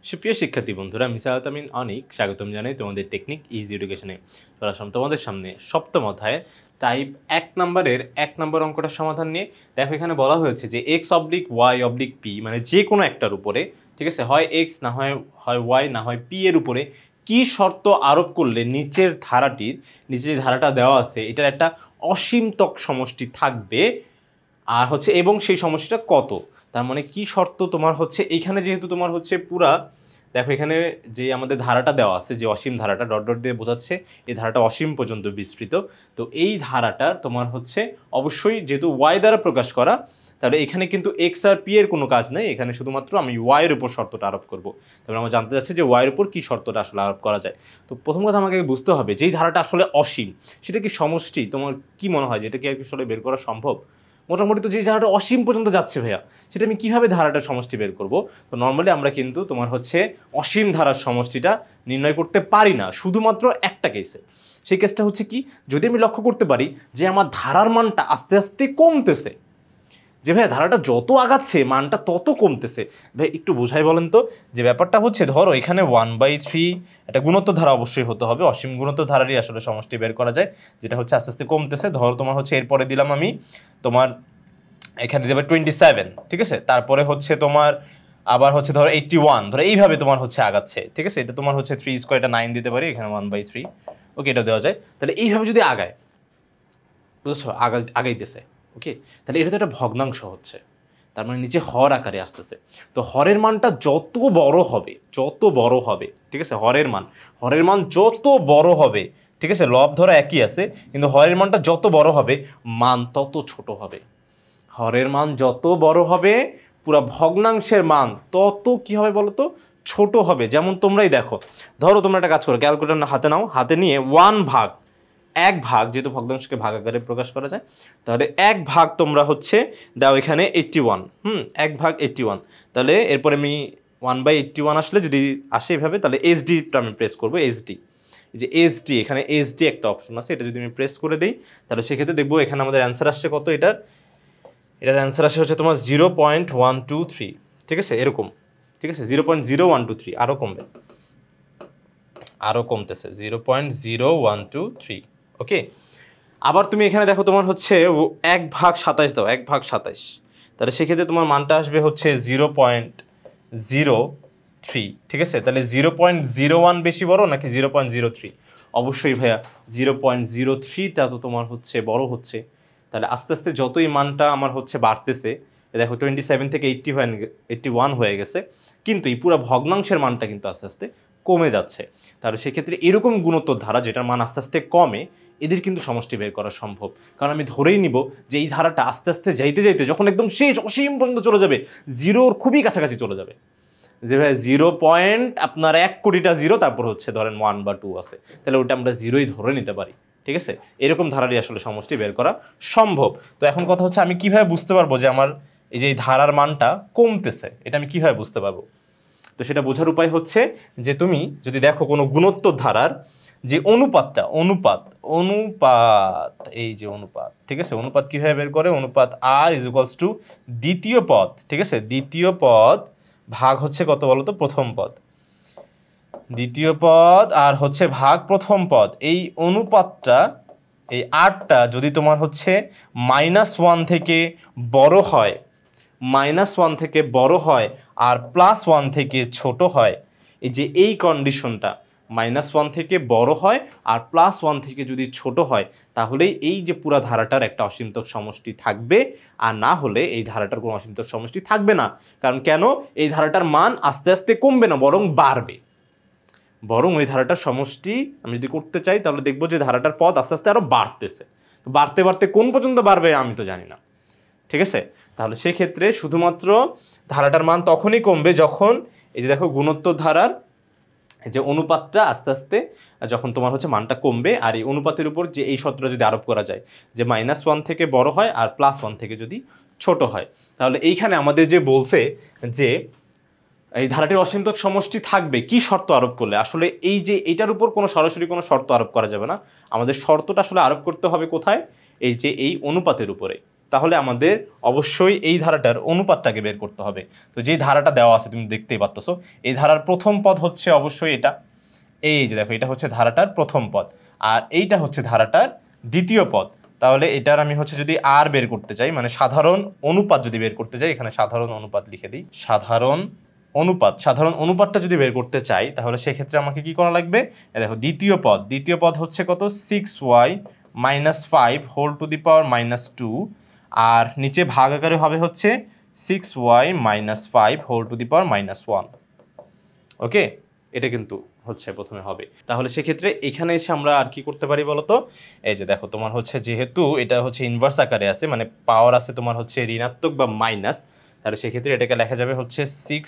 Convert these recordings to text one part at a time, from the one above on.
সুপ্রিয় শিক্ষার্থী বন্ধুরা, আমি সাহাত আমিন অনিক স্বাগতম জানাই তোমাদের টেকনিক ইজি এডুকেশনে। চলে আসলাম তোমাদের সামনে সপ্তম অধ্যায়ে টাইপ 1 নম্বরের 1 নম্বর অঙ্কটার সমাধান নিয়ে। দেখো, এখানে বলা হয়েছে যে X oblique Y oblique P, মানে যে কোনো একটার উপরে, ঠিক আছে, হয় এক্স না হয় ওয়াই না হয় পি এর উপরে কি শর্ত আরোপ করলে নিচের ধারাটির, নিচে যে ধারাটা দেওয়া আছে এটার একটা অসীমতক সমষ্টি থাকবে, আর হচ্ছে এবং সেই সমষ্টিটা কত। তার মানে কি শর্ত তোমার হচ্ছে এইখানে, যেহেতু তোমার হচ্ছে পুরা, দেখো এখানে যে আমাদের ধারাটা দেওয়া আছে, যে অসীম ধারাটা ডট ডট দিয়ে বোঝাচ্ছে এই ধারাটা অসীম পর্যন্ত বিস্তৃত। তো এই ধারাটার তোমার হচ্ছে অবশ্যই যেহেতু ওয়াই দ্বারা প্রকাশ করা, তাহলে এখানে কিন্তু এক্স আর পি এর কোনো কাজ নেই, এখানে শুধুমাত্র আমি ওয়াইয়ের উপর শর্তটা আরোপ করব। তারপরে আমরা জানতে চাচ্ছি যে ওয়াইয়ের উপর কী শর্তটা আসলে আরোপ করা যায়। তো প্রথম কথা আমাকে বুঝতে হবে যেই ধারাটা আসলে অসীম সেটা কি সমষ্টি, তোমার কি মনে হয় যে এটা কি আর কি আসলে বের করা সম্ভব? মোটামুটি তো যে ধারাটা অসীম পর্যন্ত যাচ্ছে ভাইয়া, সেটা আমি কীভাবে ধারাটার সমষ্টি বের করব? তো নর্মালি আমরা কিন্তু তোমার হচ্ছে অসীম ধারার সমষ্টিটা নির্ণয় করতে পারি না, শুধুমাত্র একটা কেসে। সেই কেসটা হচ্ছে কি, যদি আমি লক্ষ্য করতে পারি যে আমার ধারার মানটা আস্তে আস্তে কমতেছে, যে ভাই ধারাটা যত আগাচ্ছে মানটা তত কমতেছে। ভাই একটু বোঝাই বলেন তো, যে ব্যাপারটা হচ্ছে ধরো এখানে 1/3 একটা গুণোত্তর ধারা অবশ্যই হতে হবে, অসীম গুণোত্তর ধারারই আসলে সমষ্টি বের করা যায়, যেটা হচ্ছে আস্তে আস্তে কমতেছে। ধরো তোমার হচ্ছে এরপরে দিলাম আমি তোমার এখানে দেবে 27, ঠিক আছে, তারপরে হচ্ছে তোমার আবার হচ্ছে ধরো 81, ধরো এইভাবে তোমার হচ্ছে আগাচ্ছে, ঠিক আছে। এটা তোমার হচ্ছে 3 স্কোয়ার, এটা 9 দিতে পারি, এখানে 1/3, ওকে, এটা দেওয়া যায়। তাহলে এইভাবে যদি আগায়, বুঝছো, আগাইতেছে, ওকে, তাহলে এটা তো একটা ভগ্নাংশ হচ্ছে, তার মানে নিচে হর আকারে আসতেছে। তো হরের মানটা যত বড় হবে, ঠিক আছে, হরের মান যত বড় হবে, ঠিক আছে, লব ধরা একই আছে, কিন্তু হরের মানটা যত বড় হবে মান তত ছোট হবে। হরের মান যত বড় হবে পুরা ভগ্নাংশের মান তত কি হবে বলো তো, ছোট হবে। যেমন তোমরাই দেখো, ধরো তোমরা একটা কাজ করো, ক্যালকুলেটর হাতে নাও, হাতে নিয়ে 1/1 যেহেতু ভগ্নাংশকে ভাগ আকারে প্রকাশ করা যায়, তাহলে 1 তোমরা হচ্ছে দাও এখানে 81, 1/81। তাহলে এরপরে আমি 1/81 আসলে যদি আসে এভাবে, তাহলে এসডিটা আমি প্রেস করবো, এসডি, যে এসডি, এখানে এসডি একটা অপশন আছে, এটা যদি আমি প্রেস করে দিই তাহলে সেক্ষেত্রে দেখবো এখানে আমাদের অ্যান্সার আসছে কত, এটার অ্যান্সার আসে হচ্ছে তোমার 0.123, ঠিক আছে, এরকম, ঠিক আছে, 0.0123, আরও কমবে, আরও কমতেছে, 0.0123, ওকে। আবার তুমি এখানে দেখো তোমার হচ্ছে 1/27 দাও, 1/27, তাহলে সেক্ষেত্রে তোমার মানটা আসবে হচ্ছে 0.03, ঠিক আছে। তাহলে 0.01 বেশি বড় নাকি 0.03? অবশ্যই ভাইয়া 0.03টা তো তোমার হচ্ছে বড় হচ্ছে। তাহলে আস্তে আস্তে যতই মানটা আমার হচ্ছে বাড়তেছে, দেখো 27 থেকে 81 হয়ে গেছে, কিন্তু এই পুরো ভগ্নাংশের মানটা কিন্তু আস্তে আস্তে কমে যাচ্ছে। তাহলে সেক্ষেত্রে এরকম গুণোত্তর ধারা যেটার মান আস্তে আস্তে কমে, এদের কিন্তু সমষ্টি বের করা সম্ভব। কারণ আমি ধরেই নিব যে এই ধারাটা আস্তে আস্তে যাইতে যাইতে যখন একদম শেষ অসীম পর্যন্ত চলে যাবে, জিরোর খুবই কাছাকাছি চলে যাবে, যে ভাই 1 কোটিটা জিরো, তারপর হচ্ছে ধরেন 1 বা 2 আছে, তাহলে ওটা আমরা জিরোই ধরে নিতে পারি, ঠিক আছে। এরকম ধারারই আসলে সমষ্টি বের করা সম্ভব। তো এখন কথা হচ্ছে আমি কিভাবে বুঝতে পারবো যে আমার এই যে ধারার মানটা কমতেছে, এটা আমি কিভাবে বুঝতে পারবো? তো সেটা বোঝার উপায় হচ্ছে যে তুমি যদি দেখো কোনো গুণোত্তর ধারার যে অনুপাতটা, অনুপাত এই যে অনুপাত, ঠিক আছে, অনুপাত কিভাবে বের করে, অনুপাত আর ইজ ইকুয়ালস টু দ্বিতীয় পদ, ঠিক আছে, দ্বিতীয় পদ ভাগ হচ্ছে কত বলো তো, প্রথম পদ, দ্বিতীয় পদ আর হচ্ছে ভাগ প্রথম পদ। এই অনুপাতটা, এই আরটা যদি তোমার হচ্ছে -1 থেকে বড় হয়, -1 থেকে বড় হয় আর +1 থেকে ছোট হয়, এই যে এই কন্ডিশনটা, -1 থেকে বড় হয় আর +1 থেকে যদি ছোট হয়, তাহলেই এই যে পুরা ধারাটার একটা অসীমতক সমষ্টি থাকবে, আর না হলে এই ধারাটার কোনো অসীমতক সমষ্টি থাকবে না। কারণ কেন, এই ধারাটার মান আস্তে আস্তে কমবে না, বরং বাড়বে, বরং ওই ধারাটার সমষ্টি আমি যদি করতে চাই তাহলে দেখবো যে ধারাটার পদ আস্তে আস্তে আরও বাড়তেছে। তো বাড়তে বাড়তে কোন পর্যন্ত বাড়বে আমি তো জানি না, ঠিক আছে। তাহলে সেক্ষেত্রে শুধুমাত্র ধারাটার মান তখনই কমবে যখন এই যে দেখো গুণোত্তর ধারার যে অনুপাতটা আস্তে আস্তে যখন তোমার হচ্ছে মানটা কমবে, আর এই অনুপাতের উপর যে এই সূত্রটা যদি আরোপ করা যায় যে -1 থেকে বড় হয় আর +1 থেকে যদি ছোট হয়, তাহলে এইখানে আমাদের যে বলছে যে এই ধারাটির অসীমতক সমষ্টি থাকবে কি শর্ত আরোপ করলে, আসলে এই যে এইটার উপর কোনো সরাসরি কোনো শর্ত আরোপ করা যাবে না, আমাদের শর্তটা আসলে আরোপ করতে হবে কোথায়, এই যে এই অনুপাতের উপরে, তাহলে আমাদের অবশ্যই এই ধারাটার অনুপাতটাকে বের করতে হবে। তো যেই ধারাটা দেওয়া আছে তুমি দেখতেই পাচ্ছো, এই ধারার প্রথম পদ হচ্ছে অবশ্যই এটা, এই যে দেখো এটা হচ্ছে ধারাটার প্রথম পদ, আর এইটা হচ্ছে ধারাটার দ্বিতীয় পদ। তাহলে এটার আমি হচ্ছে যদি আর বের করতে চাই, মানে সাধারণ অনুপাত যদি বের করতে চাই, এখানে সাধারণ অনুপাত লিখে দিই, সাধারণ অনুপাতটা যদি বের করতে চাই তাহলে সেক্ষেত্রে আমাকে কি করা লাগবে, দেখো দ্বিতীয় পদ হচ্ছে কত, 6y - 5 হোল টু দি পাওয়ার -2, আর নিচে ভাগ আকারে হবে হচ্ছে 6y - 5 হোল টু দি পাওয়ার -1। ওকে, এটা কিন্তু হচ্ছে প্রথমে হবে। তাহলে সেক্ষেত্রে এখানে এসে আমরা আর কি করতে পারি বলতো, এই যে দেখো তোমার হচ্ছে যেহেতু এটা হচ্ছে ইনভার্স আকারে আছে, মানে পাওয়ার আছে তোমার হচ্ছে ঋণাত্মক বা মাইনাস, তাহলে সেক্ষেত্রে এটাকে লেখা যাবে হচ্ছে 6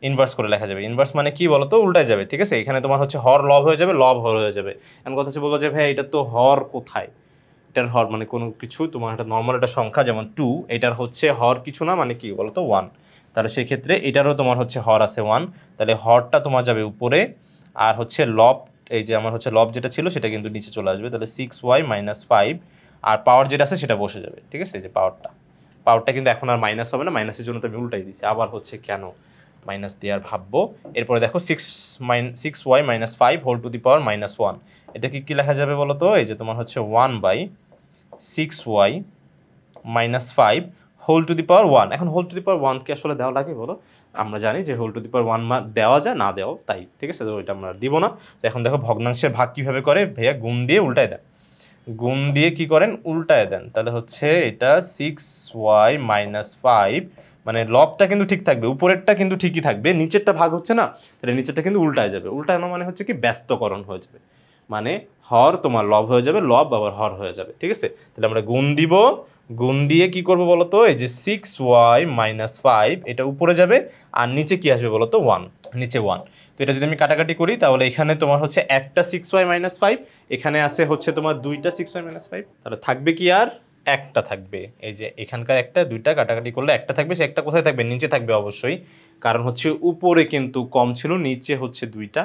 ইনভার্স করে লেখা যাবে। ইনভার্স মানে কি বলতো, উল্টায় যাবে, ঠিক আছে। এখানে তোমার হচ্ছে হর লব হয়ে যাবে, লব হর হয়ে যাবে। এখন কথা হচ্ছে বলবো যে ভাই এটা তো হর কোথায়, এটার হর মানে কোনো কিছু তোমার একটা নর্মাল একটা সংখ্যা যেমন 2, এটার হচ্ছে হর কিছু না, মানে কি বলতো 1। তাহলে সেক্ষেত্রে এটারও তোমার হচ্ছে হর আছে 1, তাহলে হরটা তোমার যাবে উপরে, আর হচ্ছে লব, এই যে আমার হচ্ছে লব যেটা ছিল সেটা কিন্তু নিচে চলে আসবে। তাহলে 6y - 5, আর পাওয়ার যেটা আছে সেটা বসে যাবে, ঠিক আছে। এই যে পাওয়ারটা কিন্তু এখন আর মাইনাস হবে না, মাইনাসের জন্য তো আমি উল্টাই দিচ্ছি, আবার হচ্ছে কেন মাইনাস দিয়ে আর ভাববো। এরপরে দেখো 6y - 5 হোল টু দি পাওয়ার -1, এটা কি লেখা যাবে বলো তো, এই যে তোমার হচ্ছে 1/6y - 5 হোল টু দি পাওয়ার 1। এখন হোল টু দি পাওয়ার 1 কি আসলে দেওয়া লাগে বলো? আমরা জানি যে হোল টু দি পাওয়ার 1 দেওয়া যায়, না দেওয়া তাই, ঠিক আছে। তো ওইটা আমরা দিব না। তো এখন দেখো ভগ্নাংশের ভাগ কিভাবে করে, ভাইয়া গুণ দিয়ে উল্টায় দেন, গুণ দিয়ে কি করেন, উল্টায় দেন। তাহলে হচ্ছে এটা 6y - 5, মানে লবটা কিন্তু ঠিক থাকবে, উপরেরটা কিন্তু ঠিকই থাকবে, নিচেরটা ভাগ হচ্ছে না, তাহলে নিচেরটা কিন্তু উল্টায় যাবে। উল্টানো মানে হচ্ছে কি ব্যস্তকরণ হয়ে যাবে, মানে হর তোমার লব হয়ে যাবে, লব আবার হর হয়ে যাবে, ঠিক আছে। তাহলে আমরা গুণ দিব, গুণ দিয়ে কি করবো বলতো, এই যে 6y - 5 এটা উপরে যাবে, আর নিচে কি আসবে বলতো, 1, নিচে 1। তো এটা যদি আমি কাটাকাটি করি তাহলে এখানে তোমার হচ্ছে একটা 6y - 5, এখানে আছে হচ্ছে তোমার দুইটা 6y - 5, তাহলে থাকবে কি আর একটা থাকবে। এই যে এখানকার একটা, দুইটা কাটাকাটি করলে একটা থাকবে, সে একটা কোথায় থাকবে, নিচে থাকবে অবশ্যই, কারণ হচ্ছে উপরে কিন্তু কম ছিল, নিচে হচ্ছে দুইটা,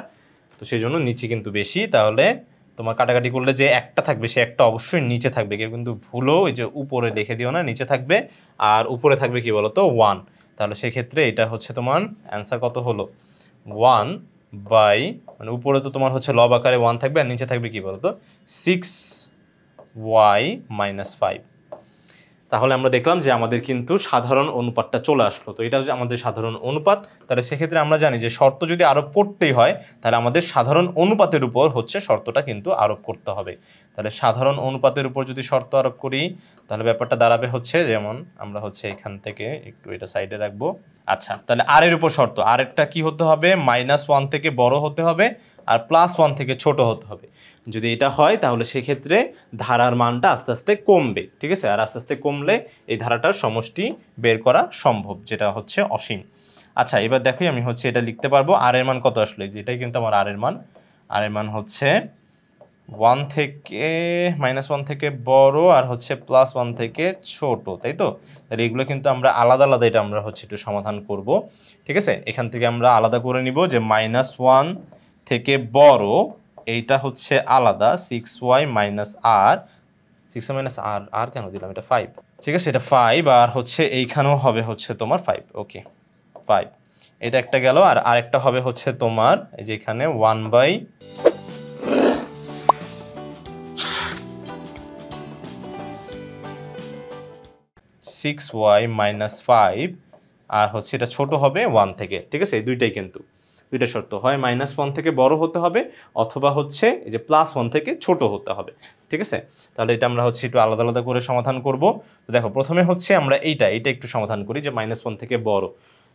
তো সেই জন্য নিচে কিন্তু বেশি। তাহলে তোমার কাটাকাটি করলে যে একটা থাকবে সে একটা অবশ্যই নিচে থাকবে, কেউ কিন্তু ভুলো এই যে উপরে দেখে দিও না, নিচে থাকবে। আর উপরে থাকবে কি বলতো, 1। তাহলে সেক্ষেত্রে এটা হচ্ছে তোমার অ্যান্সার কত হলো, 1 বাই, মানে উপরে তো তোমার হচ্ছে লব আকারে 1 থাকবে, আর নিচে থাকবে কি বলতো, 6y - 5। তাহলে আমরা দেখলাম যে আমাদের কিন্তু সাধারণ অনুপাতটা চলে আসলো। তো এটা হচ্ছে আমাদের সাধারণ অনুপাত। তাহলে সেক্ষেত্রে আমরা জানি যে শর্ত যদি আরোপ করতেই হয় তাহলে আমাদের সাধারণ অনুপাতের উপর হচ্ছে শর্তটা কিন্তু আরোপ করতে হবে। তাহলে সাধারণ অনুপাতের উপর যদি শর্ত আরোপ করি তাহলে ব্যাপারটা দাঁড়াবে হচ্ছে, যেমন আমরা হচ্ছে এখান থেকে একটু এটা সাইডে রাখবো। আচ্ছা, তাহলে আর এর উপর শর্ত, আরেকটা কি হতে হবে, -1 থেকে বড় হতে হবে, আর +1 থেকে ছোট হতে হবে। যদি এটা হয় তাহলে সেক্ষেত্রে ধারার মানটা আস্তে আস্তে কমবে, ঠিক আছে। আর আস্তে আস্তে কমলে এই ধারাটার সমষ্টি বের করা সম্ভব, যেটা হচ্ছে অসীম। আচ্ছা, এবার দেখো আমি হচ্ছে এটা লিখতে পারবো, আর এর মান কত আসলে, যেটাই কিন্তু আমার আর এর মান হচ্ছে 1 থেকে -1 থেকে বড়, আর হচ্ছে +1 থেকে ছোট, তাই তো। তাহলে এগুলো কিন্তু আমরা আলাদা আলাদা, এটা আমরা হচ্ছে একটু সমাধান করব, ঠিক আছে। এখান থেকে আমরা আলাদা করে নিব যে -1 থেকে বড় এইটা হচ্ছে আলাদা, 6y - r, 6y - r, আর কেন দিলাম, এটা 5, ঠিক আছে, এটা 5, আর হচ্ছে এইখানেও হবে হচ্ছে তোমার 5, ওকে 5, এটা একটা গেল। আর আরেকটা হবে হচ্ছে তোমার এই যে এখানে 1/6y - 5, আর হচ্ছে এটা ছোট হবে 1 থেকে, ঠিক আছে। এই দুইটাই কিন্তু দুইটা শর্ত, হয় -1 থেকে বড় হতে হবে, অথবা হচ্ছে এই যে +1 থেকে ছোট হতে হবে, ঠিক আছে। তাহলে এটা আমরা হচ্ছে একটু আলাদা আলাদা করে সমাধান করব। তো দেখো প্রথমে হচ্ছে আমরা এইটা একটু সমাধান করি, যে -1 থেকে বড়।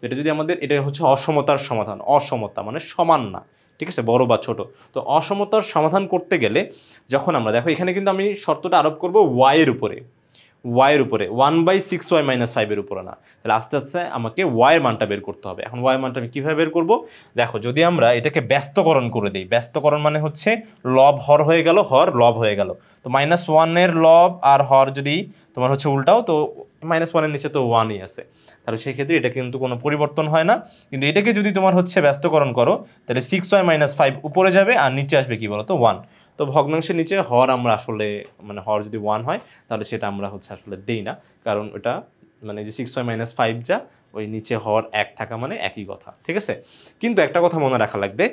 এটা যদি আমাদের, এটা হচ্ছে অসমতার সমাধান, অসমতা মানে সমান না, ঠিক আছে, বড় বা ছোট। তো অসমতার সমাধান করতে গেলে যখন আমরা দেখো এখানে কিন্তু আমি শর্তটা আরোপ করব y এর উপরে, 1/6y - 5 এর উপরে না। তাহলে আস্তে আস্তে আমাকে y এর মানটা বের করতে হবে। এখন y এর মানটা আমি কীভাবে বের করব, দেখো যদি আমরা এটাকে ব্যস্তকরণ করে দিই, ব্যস্তকরণ মানে হচ্ছে লব হর হয়ে গেল, হর লব হয়ে গেল। তো -1 এর লব আর হর যদি তোমার হচ্ছে উল্টাও, তো -1 এর নিচে তো 1ই আছে, তাহলে সেক্ষেত্রে এটা কিন্তু কোনো পরিবর্তন হয় না। কিন্তু এটাকে যদি তোমার হচ্ছে ব্যস্তকরণ করো তাহলে 6y - 5 উপরে যাবে, আর নিচে আসবে কি বলো তো 1। তো ভগ্নাংশের নিচে হর আমরা আসলে মানে হর যদি 1 হয় তাহলে সেটা আমরা হচ্ছে আসলে দেই না, কারণ ওটা মানে যে 6y - 5 যা ওই নিচে হর 1 থাকা মানে একই কথা, ঠিক আছে। কিন্তু একটা কথা মনে রাখা লাগবে,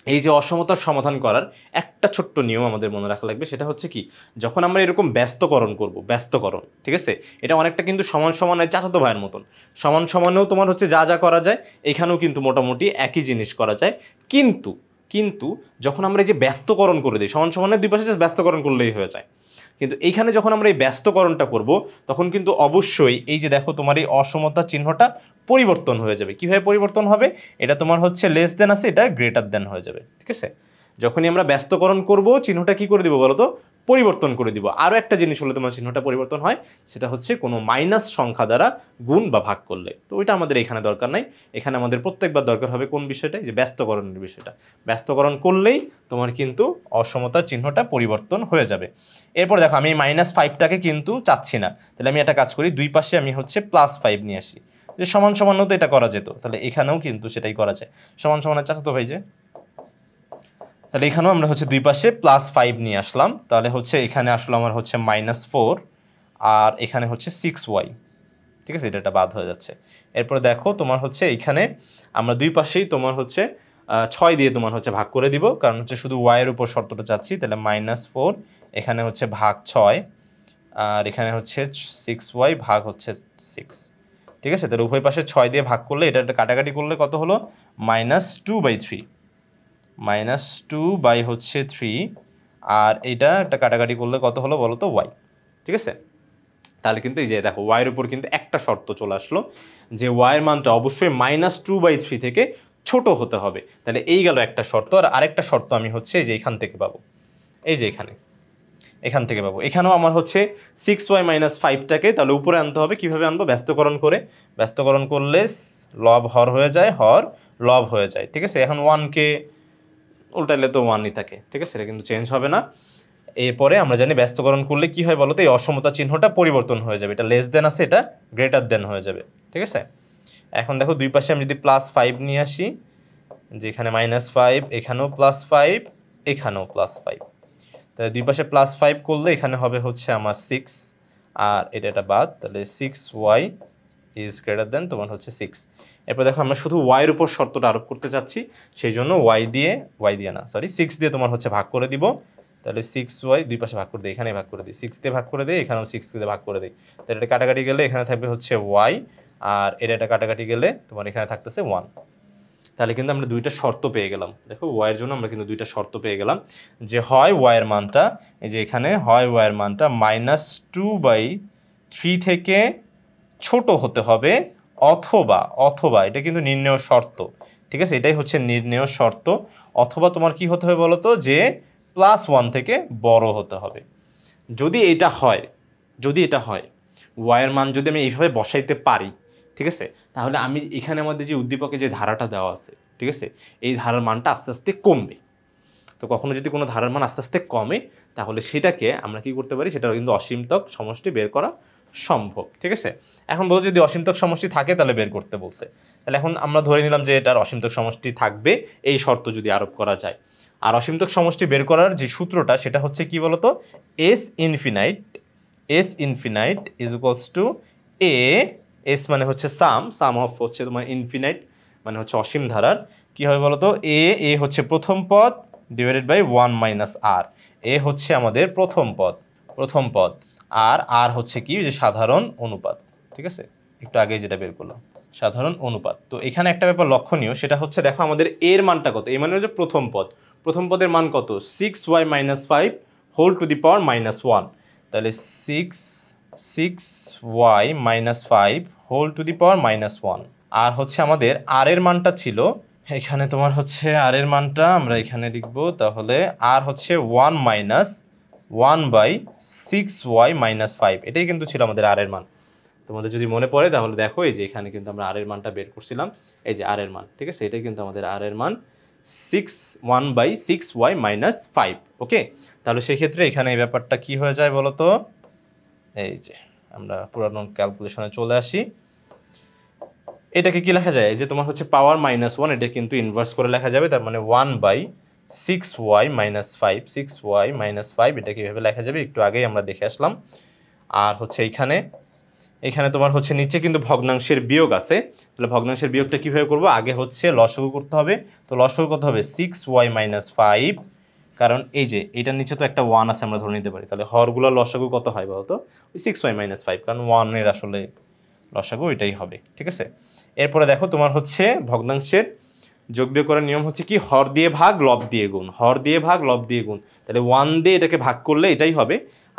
এই যে অসমতার সমাধান করার একটা ছোট্ট নিয়ম আমাদের মনে রাখা লাগবে, সেটা হচ্ছে কি, যখন আমরা এরকম ব্যস্তকরণ করব, ব্যস্তকরণ, ঠিক আছে, এটা অনেকটা কিন্তু সমান সমানের চাচাতো ভাইয়ের মতন, সমান সমানেও তোমার হচ্ছে যা যা করা যায় এখানেও কিন্তু মোটামুটি একই জিনিস করা যায়। কিন্তু কিন্তু যখন আমরা এই যে ব্যস্তকরণ করে দিই, সমান সমানের দুই পাশে জাস্ট ব্যস্তকরণ করলেই হয়ে যায়, কিন্তু এইখানে যখন আমরা এই ব্যস্তকরণটা করব তখন কিন্তু অবশ্যই এই যে দেখো তোমার এই অসমতা চিহ্নটা পরিবর্তন হয়ে যাবে। কিভাবে পরিবর্তন হবে, এটা তোমার হচ্ছে লেস দেন আছে, এটা গ্রেটার দেন হয়ে যাবে, ঠিক আছে। যখনই আমরা ব্যস্তকরণ করব চিহ্নটা কি করে দিব বলো তো, পরিবর্তন করে দিব। আরও একটা জিনিস হলে তোমার চিহ্নটা পরিবর্তন হয়, সেটা হচ্ছে কোনো মাইনাস সংখ্যা দ্বারা গুণ বা ভাগ করলে। তো ওইটা আমাদের এখানে দরকার নাই, এখানে আমাদের প্রত্যেকবার দরকার হবে কোন বিষয়টা, যে ব্যস্তকরণের বিষয়টা। ব্যস্তকরণ করলেই তোমার কিন্তু অসমতার চিহ্নটা পরিবর্তন হয়ে যাবে। এরপর দেখো আমি -5টাকে কিন্তু চাচ্ছি না, তাহলে আমি একটা কাজ করি, দুই পাশে আমি হচ্ছে +5 নিয়ে আসি, যে সমান সমানও তো এটা করা যেত, তাহলে এখানেও কিন্তু সেটাই করা যায়, সমান সমানের চাচাতো ভাই যে, তাহলে এখানেও আমরা হচ্ছে দুই পাশে +5 নিয়ে আসলাম, তাহলে হচ্ছে এখানে আসলে আমার হচ্ছে -4 আর এখানে হচ্ছে 6y, ঠিক আছে, এটা বাদ হয়ে যাচ্ছে। এরপর দেখো তোমার হচ্ছে এইখানে আমরা দুই পাশেই তোমার হচ্ছে 6 দিয়ে তোমার হচ্ছে ভাগ করে দিব, কারণ হচ্ছে শুধু ওয়াইয়ের উপর শর্তটা চাচ্ছি, তাহলে -4 এখানে হচ্ছে ভাগ 6 আর এখানে হচ্ছে 6y ভাগ হচ্ছে 6, ঠিক আছে। তাহলে উভয় পাশে 6 দিয়ে ভাগ করলে এটা কাটাকাটি করলে কত হলো, -2/3, হচ্ছে 3, আর এটা একটা কাটাকাটি করলে কত হলো বলো তো, y, ঠিক আছে। তাহলে কিন্তু এই যে দেখো ওয়াইয়ের উপর কিন্তু একটা শর্ত চলে আসলো, যে ওয়াইয়ের মানটা অবশ্যই -2/3 থেকে ছোট হতে হবে। তাহলে এই গেল একটা শর্ত, আর আরেকটা শর্ত আমি হচ্ছে এই যে এখান থেকে পাবো, এই যে এখান থেকে পাবো। এখানেও আমার হচ্ছে 6y - 5টাকে তাহলে উপরে আনতে হবে, কিভাবে আনবো, ব্যস্তকরণ করে। ব্যস্তকরণ করলে লব হর হয়ে যায়, হর লব হয়ে যায়, ঠিক আছে। এখন 1কে উল্টাইলে তো 1ই থাকে, ঠিক আছে, এটা কিন্তু চেঞ্জ হবে না। এরপরে আমরা জানি ব্যস্তকরণ করলে কি হয় বলতো, এই অসমতা চিহ্নটা পরিবর্তন হয়ে যাবে, এটা লেস দেন আছে, এটা গ্রেটার দেন হয়ে যাবে, ঠিক আছে। এখন দেখো দুই পাশে আমি যদি +5 নিয়ে আসি, যে এখানে -5, এখানেও +5, এখানেও +5, তাহলে দুই পাশে +5 করলে এখানে হবে হচ্ছে আমার 6, আর এটা বাদ, তাহলে 6y ইজ গ্রেটার দেন তোমার হচ্ছে 6। এরপর দেখো আমরা শুধু ওয়াইয়ের উপর শর্তটা আরোপ করতে চাচ্ছি, সেই জন্য ওয়াই দিয়ে না, সরি 6 দিয়ে তোমার হচ্ছে ভাগ করে দিব, তাহলে 6y দুই পাশে ভাগ করে দিই, এখানে ভাগ করে দিই, 6 দিয়ে ভাগ করে দিই, এখানেও 6 দিয়ে ভাগ করে দিই, তাহলে এটা কাটাকাটি গেলে এখানে থাকবে হচ্ছে y, আর এটা কাটাকাটি গেলে তোমার এখানে থাকতেছে 1। তাহলে কিন্তু আমরা দুইটা শর্ত পেয়ে গেলাম, দেখো ওয়াইয়ের জন্য আমরা কিন্তু দুইটা শর্ত পেয়ে গেলাম, যে হয় ওয়াইয়ের মানটা, এই যে এখানে হয় ওয়াইয়ের মানটা -2/3 থেকে ছোট হতে হবে, অথবা এটা কিন্তু নির্ণেয় শর্ত, ঠিক আছে, এটাই হচ্ছে নির্ণেয় শর্ত, অথবা তোমার কি হতে হবে বলো তো, যে +1 থেকে বড় হতে হবে। যদি এটা হয় ওয়াইয়ের মান যদি আমি এইভাবে বসাইতে পারি, ঠিক আছে, তাহলে আমি এখানে আমাদের যে উদ্দীপকে যে ধারাটা দেওয়া আছে, ঠিক আছে, এই ধারার মানটা আস্তে আস্তে কমবে। তো কখনো যদি কোনো ধারার মান আস্তে আস্তে কমে, তাহলে সেটাকে আমরা কি করতে পারি, সেটা কিন্তু অসীমতক সমষ্টি বের করা সম্ভব, ঠিক আছে। এখন বলো যদি অসীমতক সমষ্টি থাকে তাহলে বের করতে বলছে, তাহলে এখন আমরা ধরে নিলাম যে এটার অসীমতক সমষ্টি থাকবে, এই শর্ত যদি আরোপ করা যায়। আর অসীমতক সমষ্টি বের করার যে সূত্রটা সেটা হচ্ছে কি বলতো, S infinite is equals to A, S মানে হচ্ছে সাম অফ হচ্ছে তোমার ইনফিনাইট মানে হচ্ছে অসীম ধারার, কি হবে বলতো, এ হচ্ছে প্রথম পদ ডিভাইডেড বাই 1 - r, এ হচ্ছে আমাদের প্রথম পদ, আর হচ্ছে কি, যে সাধারণ অনুপাত, ঠিক আছে, একটু আগে যেটা বের করলাম সাধারণ অনুপাত। তো এখানে একটা ব্যাপার লক্ষণীয়, সেটা হচ্ছে দেখো আমাদের এর মানটা কত, এই মানে হচ্ছে প্রথম পদের মান কত, 6y - 5 হোল টু দি পাওয়ার -1, তাহলে 6y - 5 হোল টু দি পাওয়ার -1, আর হচ্ছে আমাদের আর এর মানটা ছিল, এখানে তোমার হচ্ছে আর এর মানটা আমরা এখানে লিখব, তাহলে আর হচ্ছে 1/6y - 5, এটাই কিন্তু ছিল আমাদের আর এর মান। তোমাদের যদি মনে পড়ে তাহলে দেখো এই যে এখানে কিন্তু আমরা আর এর মানটা বের করছিলাম, এই যে আর এর মান, ঠিক আছে, এটাই কিন্তু আমাদের আর এর মান 1/6y - 5, ওকে। তাহলে সেই ক্ষেত্রে এখানে এই ব্যাপারটা কি হয়ে যায় বলো তো, এই যে আমরা পুরানো ক্যালকুলেশনে চলে আসি, এটাকে কি লেখা যায়, এই যে তোমার হচ্ছে পাওয়ার -1, এটা কিন্তু ইনভার্স করে লেখা যাবে, তার মানে 1/6 6y মাইনাস 5, 6y মাইনাস 5 এটা কীভাবে লেখা যাবে একটু আগেই আমরা দেখে আসলাম। আর হচ্ছে এখানে তোমার হচ্ছে নিচে কিন্তু ভগ্নাংশের বিয়োগ আছে, তাহলে ভগ্নাংশের বিয়োগটা কীভাবে করবো, আগে হচ্ছে লসাগু করতে হবে। তো লসাগু কত হবে 6y মাইনাস 5, কারণ এই যে এটার নিচে তো একটা 1 আছে আমরা ধরে নিতে পারি, তাহলে হরগুলো লসাগু কত হয় বলতো ওই 6y মাইনাস 5, কারণ 1-এর আসলে লসাগু এটাই হবে, ঠিক আছে। এরপরে দেখো তোমার হচ্ছে ভগ্নাংশের যোগ বিয়োগ করার নিয়ম হচ্ছে কি, হর দিয়ে ভাগ লব দিয়ে গুণ, হর দিয়ে ভাগ লব দিয়ে গুণ, তাহলে 1 দিয়ে এটাকে ভাগ করলে এটাই হবে।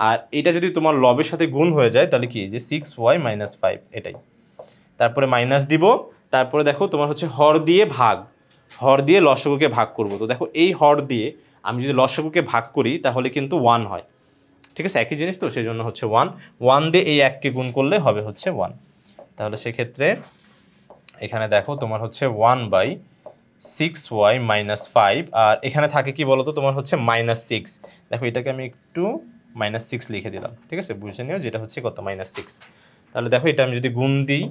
আর এটা যদি তোমার লবের সাথে গুণ হয়ে যায় তাহলে কি, যে 6y মাইনাস 5 এটাই, তারপরে মাইনাস দিব, তারপরে দেখো তোমার হচ্ছে হর দিয়ে ভাগ, হর দিয়ে লসাগুকে ভাগ করব। তো দেখো এই হর দিয়ে আমি যদি লসাগুকে ভাগ করি তাহলে কিন্তু 1 হয়, ঠিক আছে, একই জিনিস তো, সেই জন্য হচ্ছে 1 দিয়ে এই 1কে গুণ করলে হবে হচ্ছে 1। তাহলে সেক্ষেত্রে এখানে দেখো তোমার হচ্ছে 1/6y মাইনাস 5, আর এখানে থাকে কি বলতো তোমার হচ্ছে -6, দেখো এটাকে আমি একটু -6 লিখে দিলাম, ঠিক আছে, বুঝে নিও যেটা হচ্ছে কত -6। তাহলে দেখো এটা আমি যদি গুণ দিই,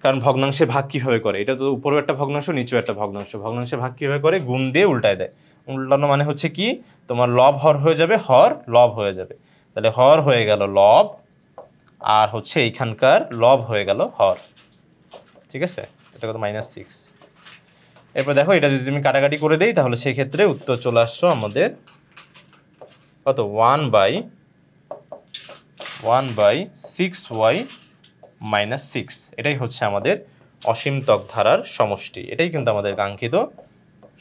কারণ ভগ্নাংশের ভাগ কীভাবে করে, এটা তো উপরেও একটা ভগ্নাংশ নিচেও একটা ভগ্নাংশ, ভগ্নাংশের ভাগ কীভাবে করে, গুণ দিয়ে উল্টায় দেয়। উল্টানো মানে হচ্ছে কি, তোমার লব হর হয়ে যাবে, হর লব হয়ে যাবে, তাহলে হর হয়ে গেল লব, আর হচ্ছে এইখানকার লব হয়ে গেল হর, ঠিক আছে, এটা কত -6। এরপর দেখো এটা যদি তুমি কাটাকাটি করে দেই তাহলে সেক্ষেত্রে উত্তর চলে আসলো আমাদের কত 1/6y মাইনাস 6, এটাই হচ্ছে আমাদের অসীম ত্বক ধারার সমষ্টি, এটাই কিন্তু আমাদের কাঙ্ক্ষিত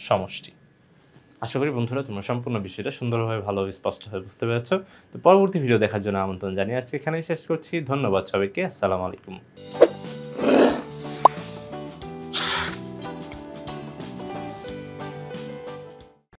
সমষ্টি। আশা করি বন্ধুরা তোমরা সম্পূর্ণ বিষয়টা সুন্দরভাবে ভালোভাবে স্পষ্টভাবে বুঝতে পেরেছো। তো পরবর্তী ভিডিও দেখার জন্য আমন্ত্রণ জানিয়ে আজকে এখানেই শেষ করছি। ধন্যবাদ সবাইকে, আসসালামু আলাইকুম।